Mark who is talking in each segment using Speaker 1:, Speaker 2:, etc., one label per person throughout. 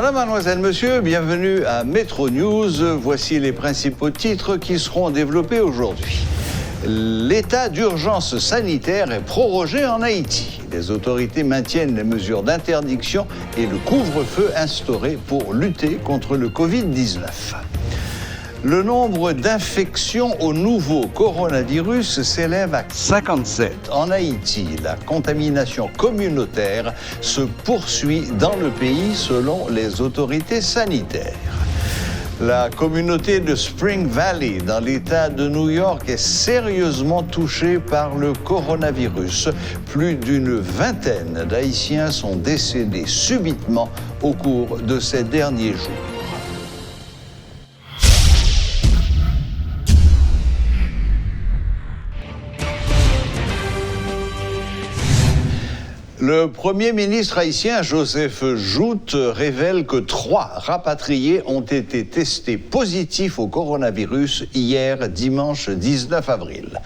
Speaker 1: Madame, mademoiselle, monsieur, bienvenue à Métro News. Voici les principaux titres qui seront développés aujourd'hui. L'état d'urgence sanitaire est prorogé en Haïti. Les autorités maintiennent les mesures d'interdiction et le couvre-feu instauré pour lutter contre le Covid-19. Le nombre d'infections au nouveau coronavirus s'élève à 57. En Haïti, la contamination communautaire se poursuit dans le pays selon les autorités sanitaires. La communauté de Spring Valley, dans l'État de New York, est sérieusement touchée par le coronavirus. Plus d'une vingtaine d'Haïtiens sont décédés subitement au cours de ces derniers jours. Le Premier ministre haïtien Joseph Joute révèle que 3 rapatriés ont été testés positifs au coronavirus hier, dimanche 19 avril.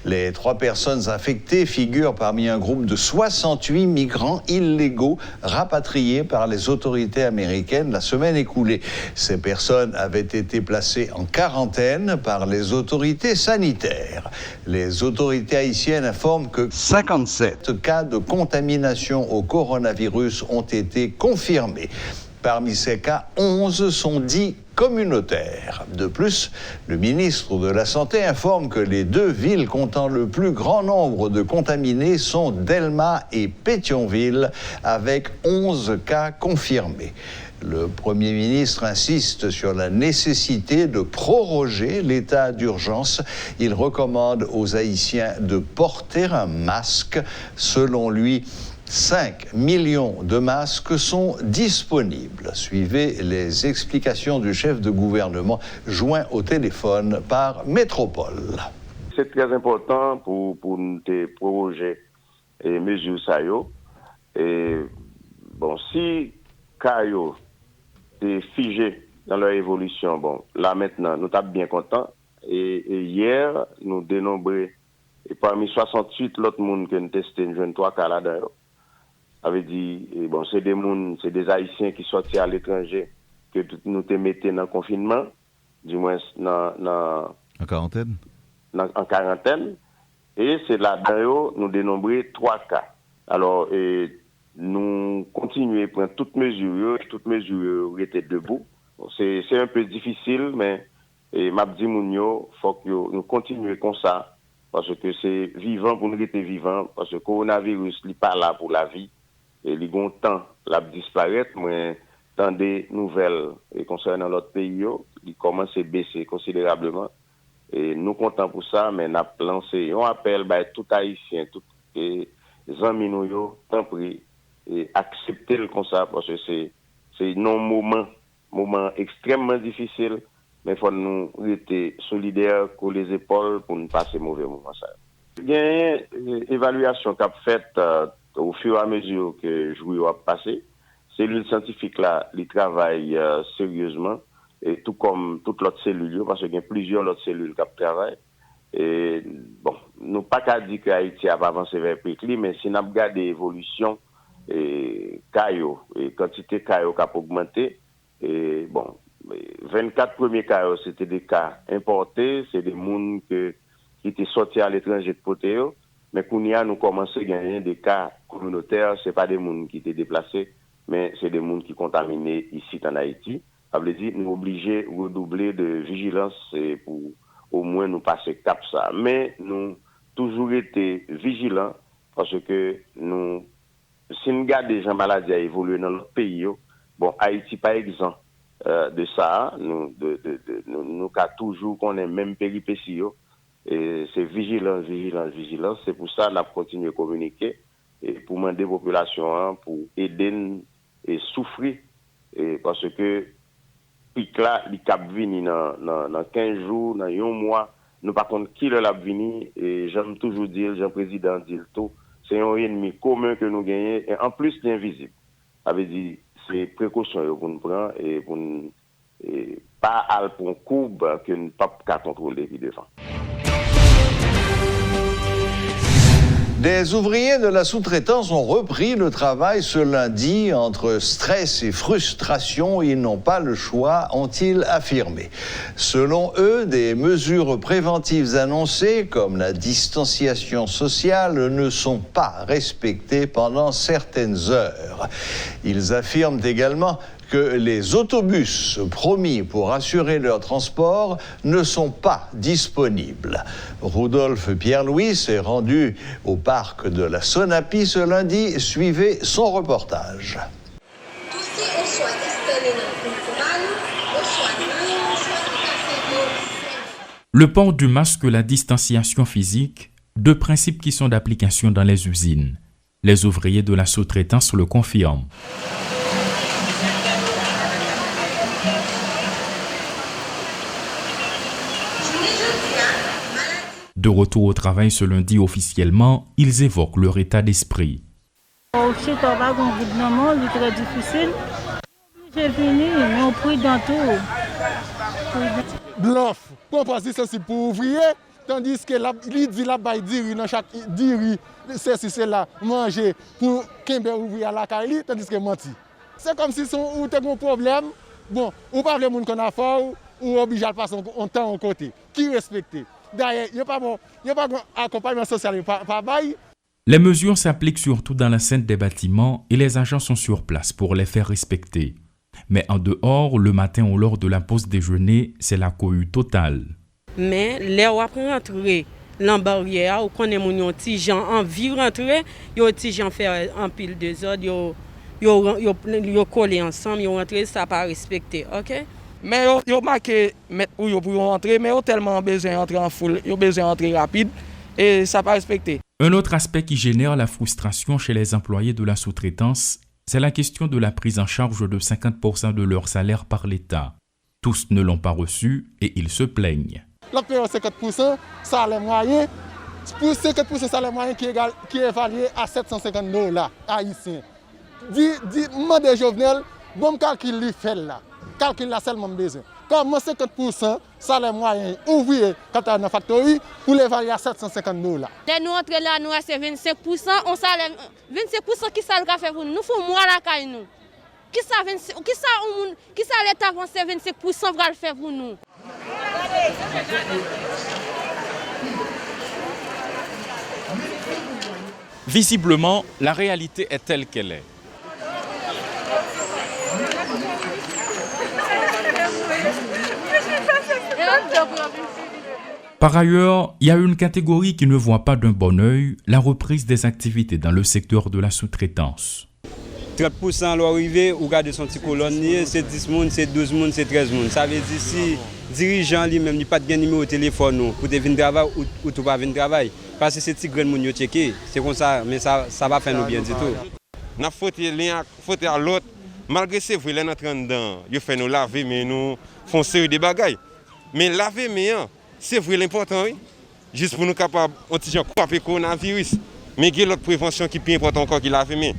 Speaker 1: Les 3 personnes infectées figurent parmi un groupe de 68 migrants illégaux rapatriés par les autorités américaines la semaine écoulée. Ces personnes avaient été placées en quarantaine par les autorités sanitaires. Les autorités haïtiennes informent que 57 cas de contamination au coronavirus ont été confirmés. Parmi ces cas, 11 sont dits communautaires. De plus, le ministre de la Santé informe que les 2 villes comptant le plus grand nombre de contaminés sont Delma et Pétionville, avec 11 cas confirmés. Le Premier ministre insiste sur la nécessité de proroger l'état d'urgence. Il recommande aux Haïtiens de porter un masque. Selon lui, 5 millions de masques sont disponibles. Suivez les explications du chef de gouvernement joint au téléphone par Métropole.
Speaker 2: C'est très important pour nous proroger les mesures ça yo. Et bon, si Kayo est figé dans leur évolution, bon, là maintenant, nous sommes bien contents. Et hier, nous dénombrons, et parmi 68 l'autre monde qui ont testé, nous avons 3 cas là-dedans. Avait dit, bon, c'est des Haïtiens qui sortent à l'étranger que nous te mettons dans le confinement, du moins
Speaker 3: en quarantaine.
Speaker 2: En quarantaine. Et c'est là-dedans, nous dénombrons 3 cas. Alors, nous continuons à prendre toutes mesures étaient debout. C'est un peu difficile, mais m'a dit Mounio, faut que nous continuions comme ça, parce que c'est vivant pour nous rester vivants, parce que le coronavirus n'est pas là pour la vie. Et il y a un temps, il disparaître, mais dans des nouvelles concernant notre pays, il commence à baisser considérablement. Et nous comptons pour ça, mais nous avons lancé un appel à tout Haïtien, tous les amis, tant pis, et accepter le comme ça, parce que c'est un moment extrêmement difficile, mais il faut nous rester solidaires, coller les épaules pour ne pas passer mauvais moment. Il y a une évaluation qu'a faite au fur et à mesure que le jour a passé. Cellule scientifique là, ils travaillent sérieusement, et tout comme toute l'autre cellule, parce qu'il y a plusieurs autres cellules qui travaillent. Et bon, nous pas qu'à dire que Haïti a avancé vers le mais si nous regardons l'évolution, et quantité caillou qui a augmenté, et bon, 24 premiers cailloux, c'était des cas importés, c'est des gens qui étaient sortis à l'étranger de Potéo. Mais Kounia, nous commençons à gagner des cas communautaires. Ce n'est pas des gens qui étaient déplacés, mais c'est des gens qui sont contaminés ici en Haïti. Ça veut dire nous obligés de redoubler de vigilance pour au moins nous passer cap ça. Mais nous toujours été vigilants parce que nous, si nous regardons des gens malades à évoluer dans notre pays, bon, Haïti pas exempt de ça. Nous toujours qu'on ait même péripéties. Et c'est vigilance. C'est pour ça qu'on a continué à communiquer et pour demander aux populations pour aider et souffrir. Et parce que, puis là, il cap venir dans 15 jours, dans 1 mois, nous par contre qui l'a venir, et j'aime toujours dire, Jean-Président dit le tout, c'est un ennemi commun que nous gagnons, et en plus, c'est invisible. Ça veut dire, c'est précaution pour nous prendre et pour nous, pas à pour une courbe que nous ne pouvons pas contrôler devant.
Speaker 1: Des ouvriers de la sous-traitance ont repris le travail ce lundi. Entre stress et frustration, ils n'ont pas le choix, ont-ils affirmé. Selon eux, des mesures préventives annoncées, comme la distanciation sociale, ne sont pas respectées pendant certaines heures. Ils affirment également que les autobus promis pour assurer leur transport ne sont pas disponibles. Rudolf Pierre-Louis s'est rendu au parc de la Sonapi ce lundi. Suivez son reportage.
Speaker 4: Le port du masque, la distanciation physique, deux principes qui sont d'application dans les usines. Les ouvriers de la sous-traitance le confirment. De retour au travail ce lundi officiellement, ils évoquent leur état d'esprit.
Speaker 5: Aussi, le gouvernement est très difficile. J'ai fini, mais on prie dans tout.
Speaker 6: Bluff, proposition c'est pour ouvrier, tandis que il dit la baille diri dans chaque diri, c'est là, manger pour qu'un ouvrier à la caille, tandis que menti. C'est comme si on a un problème, bon, ou pas le monde qu'on a fait, ou obligé à passer un temps au côté. Qui respecte? D'ailleurs, il n'y a pas bon accompagnement social par bail.
Speaker 4: Les mesures s'appliquent surtout dans l'enceinte des bâtiments et les agents sont sur place pour les faire respecter. Mais en dehors, le matin ou lors de la pause déjeuner, c'est la cohue totale.
Speaker 7: Mais les gens rentrer dans la barrière, ou qu'on est mon petit gens envie rentrer, yo petit gens faire un pile de ordre, yo coller ensemble, yo rentrer ça pas respecter, OK?
Speaker 8: Mais yo marqué où yo pour rentrer, mais yo tellement besoin d'entrer en foule, yo besoin d'entrer rapide et ça pas respecté.
Speaker 4: Un autre aspect qui génère la frustration chez les employés de la sous-traitance, c'est la question de la prise en charge de 50% de leur salaire par l'État. Tous ne l'ont pas reçu et ils se plaignent.
Speaker 6: La période 50% salaire moyen, pour 50% salaire moyen qui est évalué à $750 haïtiens. Demandez Jovenel, bon calcul li fait là. Calcul là seulement besoin. Comme 50% salaire moyen ouvrier quand on a une factory pour l'évaluer à $750.
Speaker 9: Dès nous entrons là, nous c'est 25%, on salaire 25% qui ça le fait pour nous. Nous faut moi la caille nous. Qui ça l'État avance 25% va le faire pour nous.
Speaker 10: Visiblement, la réalité est telle qu'elle est.
Speaker 4: Par ailleurs, il y a une catégorie qui ne voit pas d'un bon œil la reprise des activités dans le secteur de la sous-traitance.
Speaker 11: 30% l'arrivée, ou garder son petit colonnier, c'est 10 personnes, c'est 12 personnes, c'est 13 personnes. Ça veut dire si dirigeant lui-même n'a pas de numéro de téléphone pour venir travailler ou tu pas venir travailler. Parce que c'est petit grand monde checké, c'est comme ça, mais ça va faire nous bien du tout.
Speaker 12: Nous faute à l'autre, malgré c'est vrai, nous entrons dedans, nous faisons nous laver, mais nous faisons série de bagailles. Mais laver, c'est vrai l'important, oui. Juste pour nous capables, on dit qu'on peut coronavirus. Mais il y a l'autre prévention qui est plus importante encore que laver, mais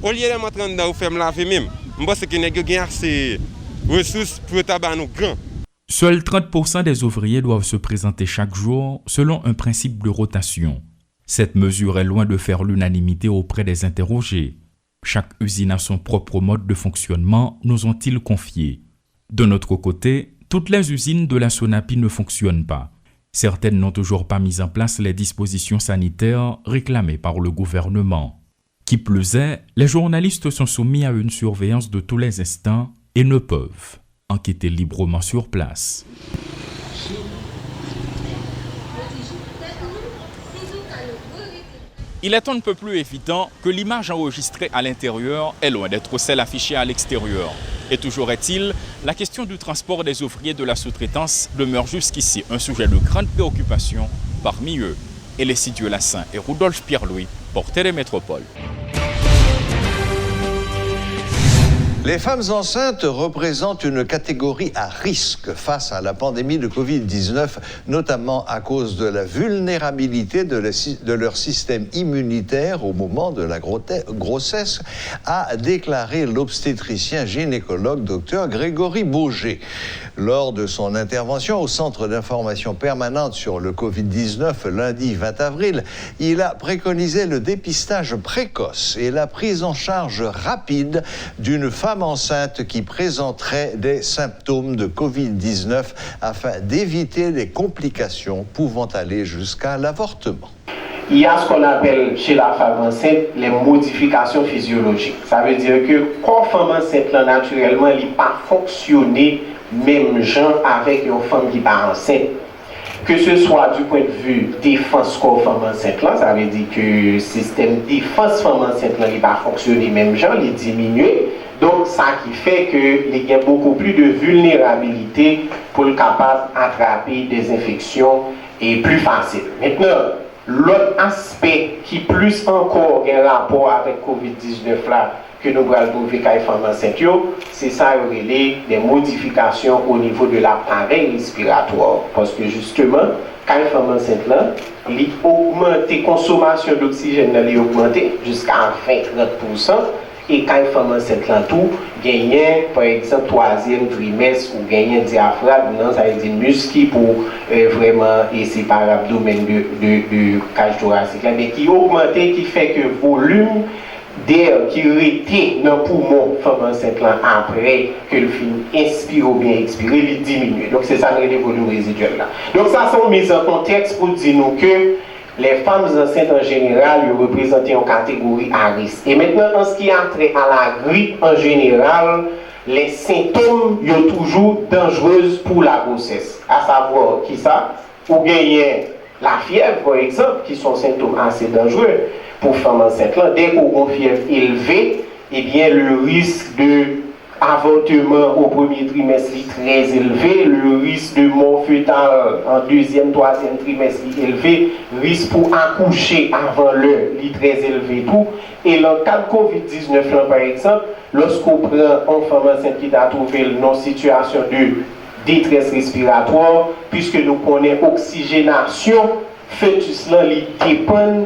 Speaker 12: au lieu de m'entrer dedans ou faire me laver même, je pense que nous avons assez de ressources pour tabac nous grands.
Speaker 4: Seuls 30% des ouvriers doivent se présenter chaque jour selon un principe de rotation. Cette mesure est loin de faire l'unanimité auprès des interrogés. Chaque usine a son propre mode de fonctionnement, nous ont-ils confié. De notre côté, toutes les usines de la Sonapi ne fonctionnent pas. Certaines n'ont toujours pas mis en place les dispositions sanitaires réclamées par le gouvernement. Qui plus est, les journalistes sont soumis à une surveillance de tous les instants et ne peuvent enquêter librement sur place.
Speaker 10: Il est un peu plus évident que l'image enregistrée à l'intérieur est loin d'être celle affichée à l'extérieur. Et toujours est-il, la question du transport des ouvriers de la sous-traitance demeure jusqu'ici un sujet de grande préoccupation parmi eux. Elessidieu Lassin et Rudolf Pierre-Louis pour Télémétropole.
Speaker 1: Les femmes enceintes représentent une catégorie à risque face à la pandémie de Covid-19, notamment à cause de la vulnérabilité de leur système immunitaire au moment de la grossesse, a déclaré l'obstétricien gynécologue Dr Grégory Bauger. Lors de son intervention au Centre d'information permanente sur le Covid-19 lundi 20 avril, il a préconisé le dépistage précoce et la prise en charge rapide d'une femme enceinte qui présenterait des symptômes de Covid-19 afin d'éviter les complications pouvant aller jusqu'à l'avortement.
Speaker 13: Il y a ce qu'on appelle chez la femme enceinte les modifications physiologiques. Ça veut dire que quand la femme enceinte, là, naturellement, elle n'a pas fonctionné même genre avec une femme qui n'est pas enceinte. Que ce soit du point de vue défense corps femme enceinte, là, ça veut dire que le système défense femme enceinte n'a pas fonctionné même genre, il diminue. Donc, ça qui fait qu'il y a beaucoup plus de vulnérabilité pour le capable d'attraper des infections et plus facile. Maintenant, l'autre aspect qui plus encore a un rapport avec Covid-19 là, que nous allons trouver quand les femmes enceintes, c'est ça, des modifications au niveau de l'appareil respiratoire. Parce que justement, quand les femmes enceintes là, ils augmentent la consommation d'oxygène, elle est augmentée jusqu'à 20-30%. Et quand les femmes enceintes là tout, gagnent par exemple 3e trimestre ou gagnent diaphragme, non, ça veut dire muscle pour vraiment essayer par l'abdomen de cage thoracique là, mais qui augmente, qui fait que volume d'air qui était dans le poumon femme enceinte là après que le film inspire ou bien expire, il diminue. Donc c'est ça le volume résiduel là. Donc ça sont mises en contexte pour dire nous que les femmes enceintes en général représentent une catégorie à risque. Et maintenant, en ce qui a trait à la grippe en général, les symptômes sont toujours dangereux pour la grossesse. À savoir, qui ça? Ou gagner la fièvre, par exemple, qui sont symptômes assez dangereux pour femmes enceintes. Dès qu'on a une fièvre élevée, eh bien, le risque de avortement au premier trimestre est très élevé, le risque de mort fœtale en 2e, 3e trimestre est élevé, risque pour accoucher avant l'heure est très élevé tout. Et dans le cas de Covid-19 là, par exemple, lorsqu'on prend une femme enceinte qui a trouvé une situation de détresse respiratoire, puisque nous connaissons oxygénation, fœtus là, il dépend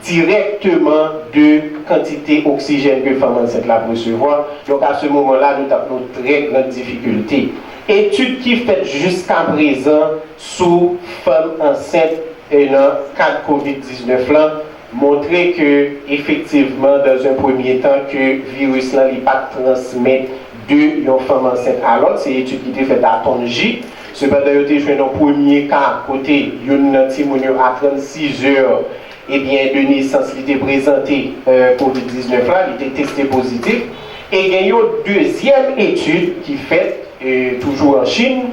Speaker 13: directement de quantité d'oxygène que la femme enceinte va recevoir. Donc à ce moment-là, nous avons une très grande difficulté. Étude qui fait jusqu'à présent sous femmes enceintes et dans le cas de Covid-19 là, montrer que effectivement dans un premier temps que le virus là n'est pas transmis de une femme enceinte à l'autre. C'est une étude qui a été faite à Tonji. Cependant, il y a eu un premier cas côté d'un petit à 36 heures. Eh bien, de naissance, il était présenté Covid-19 là, il était testé positif. Et il y a une deuxième étude qui fait toujours en Chine,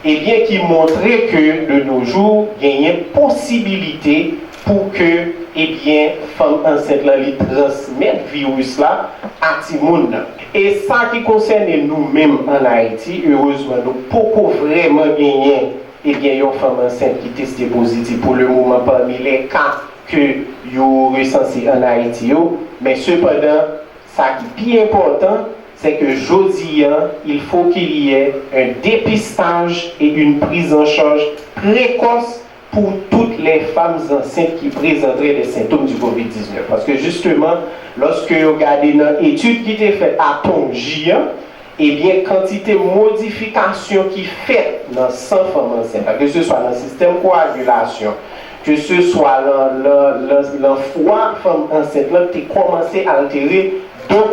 Speaker 13: eh bien, qui montrait que de nos jours, il y a une possibilité pour que, eh bien, femmes enceintes là, les transmettent le virus là à tout le monde. Et ça qui concerne nous-mêmes en Haïti, heureusement, nous pouvons vraiment gagner, eh bien, une femme enceinte qui testé positif pour le moment parmi les cas que vous recensez en Haïti. Mais cependant, ça qui est bien important, c'est que aujourd'hui, il faut qu'il y ait un dépistage et une prise en charge précoce pour toutes les femmes enceintes qui présenteraient des symptômes du Covid-19. Parce que justement, lorsque vous regardez dans l'étude qui était faite à Tonji, eh bien, quantité de modifications qui fait dans 100 femmes enceintes, que ce soit dans le système de coagulation, que ce soit le foie femme enceinte, qui a commencé à altérer. Donc,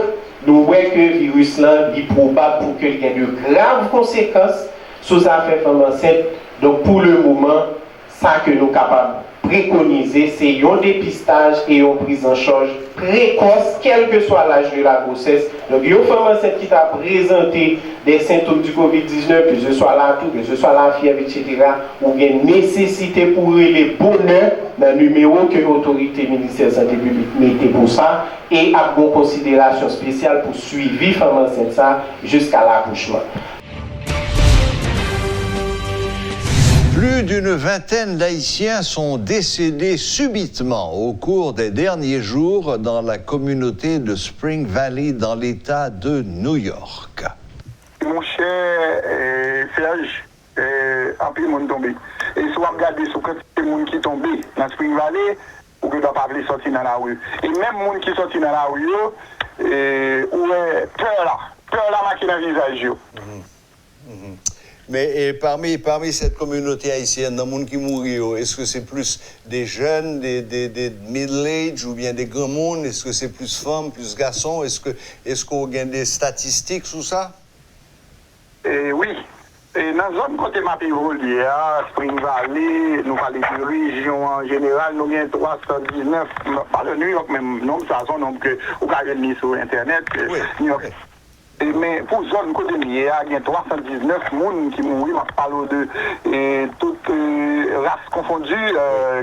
Speaker 13: nous voyons que le virus là est probable pour qu'il y ait de graves conséquences sur les affaires femmes enceintes. Donc, pour le moment, ça que nous sommes capables de préconiser, c'est un dépistage et une prise en charge précoce, quel que soit l'âge de la grossesse. Donc, il y a une femme enceinte qui t'a présenté des symptômes du Covid-19, que ce soit la toux, que ce soit la fièvre, etc., ou bien nécessité pour les bonheurs dans le numéro que l'autorité ministère de la Santé publique mettait pour ça, et à une considération spéciale pour suivre femme enceinte ça jusqu'à l'accouchement.
Speaker 1: Plus d'une vingtaine d'Haïtiens sont décédés subitement au cours des derniers jours dans la communauté de Spring Valley dans l'État de New York.
Speaker 14: Mon cher Serge, un peu de monde tombé. Et si vous regardez ce quantité de monde qui est tombé dans Spring Valley, vous ne pouvez pas sortir dans la rue. Et même les gens qui sortent dans la rue, peur là, marqué dans le visage.
Speaker 1: Mais parmi cette communauté haïtienne, dans le monde qui mourit, est-ce que c'est plus des jeunes, des middle-age ou bien des grands mondes? Est-ce que c'est plus femmes, plus garçons? Est-ce qu'on gagne des statistiques sur ça?
Speaker 14: Oui. Et dans la zone côté Mapivolier, Spring Valley, nous parlons de région en général, nous avons 319, pas de New York même, nombre, ça son nombre que vous avez mis sur Internet.
Speaker 1: Oui.
Speaker 14: New York. Mais pour zone côté lié, il y a 319 personnes qui mourent, je parle de toutes races confondues,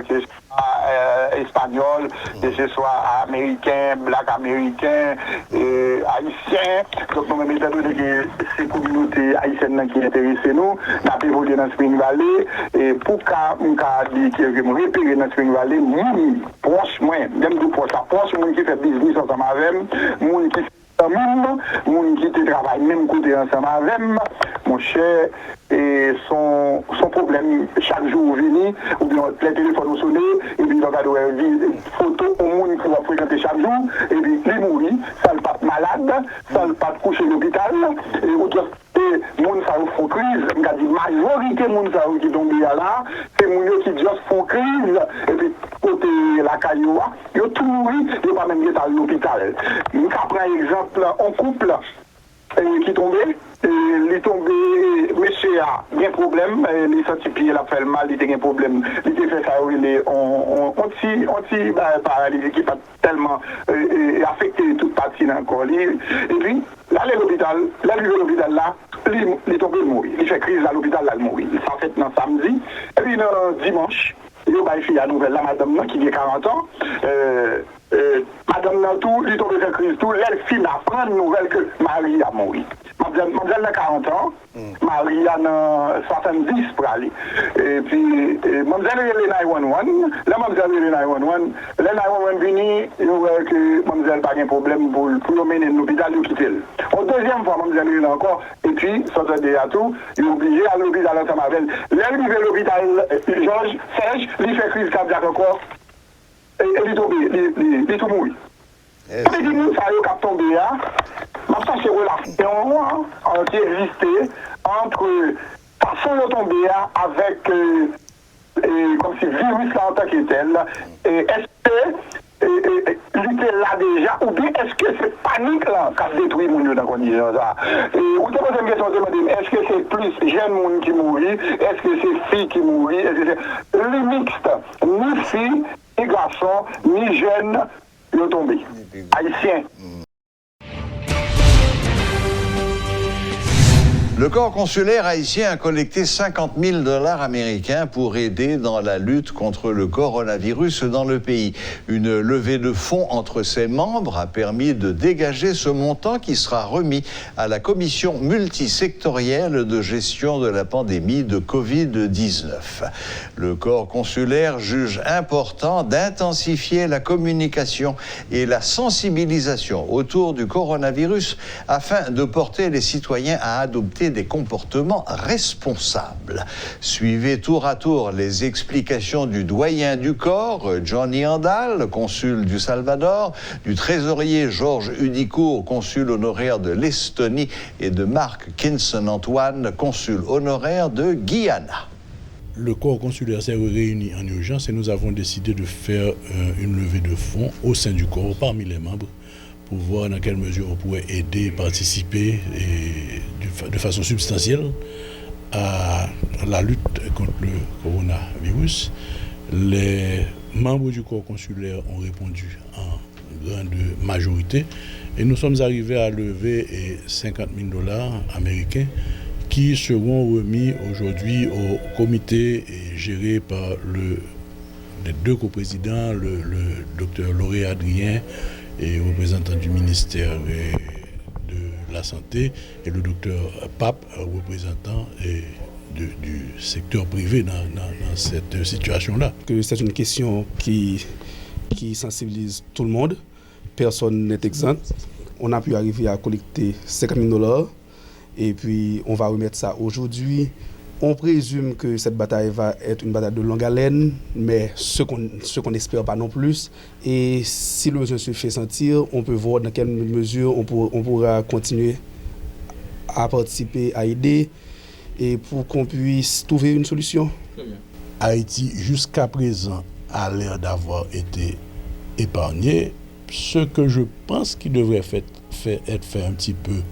Speaker 14: que ce soit espagnol, que ce soit américain, black américain, haïtien. Donc nous avons dit que ces communautés haïtiennes qui intéressent nous, nous avons évolué dans Spring Valley, et pour qu'on dire que nous repérons dans Spring Valley, nous, proches, moi, même de proches, nous qui fait business ensemble avec, nous qui moun qui travaille même côté ensemble avec mon cher et son problème chaque jour venu ou bien les téléphones sonner et puis regarder une photo au monde qui va fréquenter chaque jour et puis il mourit ça ne pas malade ça ne pas coucher à l'hôpital et autres moun ça font crise on dit majorité moun ça qui tombe là c'est moun qui juste font crise et puis côté la cailloua yo tout mourir yo pas même à l'hôpital nous prend exemple un couple qui tombait il est tombé monsieur a bien problème il sorti pied la fait mal il a un problème il a fait ça il est on paralysie qui pas tellement affecté toute partie dans le corps et puis là l'hôpital là il est tombé mourir il fait crise à l'hôpital là il mourir ça fait dans samedi et puis dimanche il y a une fille à nouvelle là madame qui a 40 ans madame nan tout, il tombe de crise tout, elle fin apprendre nouvelle que Marie a mouru. Mademoiselle a 40 ans, Marie a 70 pour aller. Et puis, mademoiselle est le 911, la mademoiselle est le 911, le 911 vini, il voit que mademoiselle n'a pas de problème pour mener l'hôpital, il quitte. Au deuxième fois, mademoiselle est là encore, et puis, sortir à tout, il est obligé à l'hôpital ensemble avec elle. L'arrivée à l'hôpital, Georges, Serge, il fait crise cardiaque encore. Et il est tombé, il est tout mouillé. Et puis, nous, ça y est tombé là. Maintenant, c'est relation qui existait entre façon de tomber là avec, comme si virus là en tant que tel. Est-ce que il était là déjà, ou bien est-ce que c'est panique là qui a détruit mon dans la condition ça? Ou te pose une question, est-ce que c'est plus jeune monde qui mourit? Est-ce que c'est filles qui mourit? Est-ce que c'est les mixtes, ni filles, ni garçons, ni jeunes, ils ont tombé. Haïtiens.
Speaker 1: Le corps consulaire haïtien a collecté 50 000 $ américains pour aider dans la lutte contre le coronavirus dans le pays. Une levée de fonds entre ses membres a permis de dégager ce montant qui sera remis à la commission multisectorielle de gestion de la pandémie de Covid-19. Le corps consulaire juge important d'intensifier la communication et la sensibilisation autour du coronavirus afin de porter les citoyens à adopter des comportements responsables. Suivez tour à tour les explications du doyen du corps, Johnny Andal, consul du Salvador, du trésorier Georges Udicourt, consul honoraire de l'Estonie, et de Marc Kinson-Antoine, consul honoraire de Guyana.
Speaker 15: Le corps consulaire s'est réuni en urgence et nous avons décidé de faire une levée de fonds au sein du corps, parmi les membres, pour voir dans quelle mesure on pourrait aider, participer de façon substantielle à la lutte contre le coronavirus. Les membres du corps consulaire ont répondu en grande majorité et nous sommes arrivés à lever 50 000 $ américains qui seront remis aujourd'hui au comité géré par les deux coprésidents, le docteur Lauré Adrien, et représentant du ministère de la Santé, et le docteur Pape, représentant du secteur privé dans cette situation-là.
Speaker 16: C'est une question qui sensibilise tout le monde. Personne n'est exempt. On a pu arriver à collecter $50 000 et puis on va remettre ça aujourd'hui. On présume que cette bataille va être une bataille de longue haleine, mais ce qu'on n'espère pas non plus. Et si le besoin se fait sentir, on peut voir dans quelle mesure on pourra continuer à participer, à aider, et pour qu'on puisse trouver une solution.
Speaker 15: Haïti, jusqu'à présent, a l'air d'avoir été épargné. Ce que je pense qu'il devrait être fait un petit peu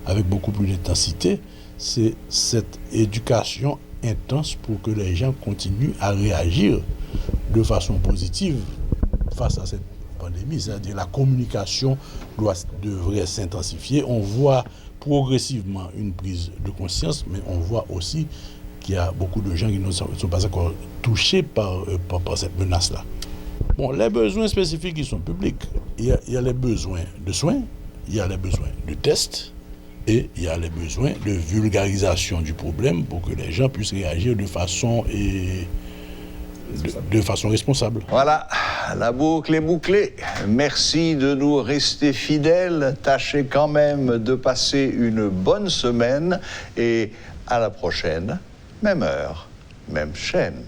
Speaker 15: avec beaucoup plus d'intensité, c'est cette éducation intense pour que les gens continuent à réagir de façon positive face à cette pandémie. C'est-à-dire la communication devrait s'intensifier. On voit progressivement une prise de conscience, mais on voit aussi qu'il y a beaucoup de gens qui ne sont pas encore touchés par cette menace-là. Bon, les besoins spécifiques qui sont publics, il y a les besoins de soins, il y a les besoins de tests, et il y a les besoins de vulgarisation du problème pour que les gens puissent réagir de façon responsable.
Speaker 1: Voilà, la boucle est bouclée. Merci de nous rester fidèles. Tâchez quand même de passer une bonne semaine et à la prochaine, même heure, même chaîne.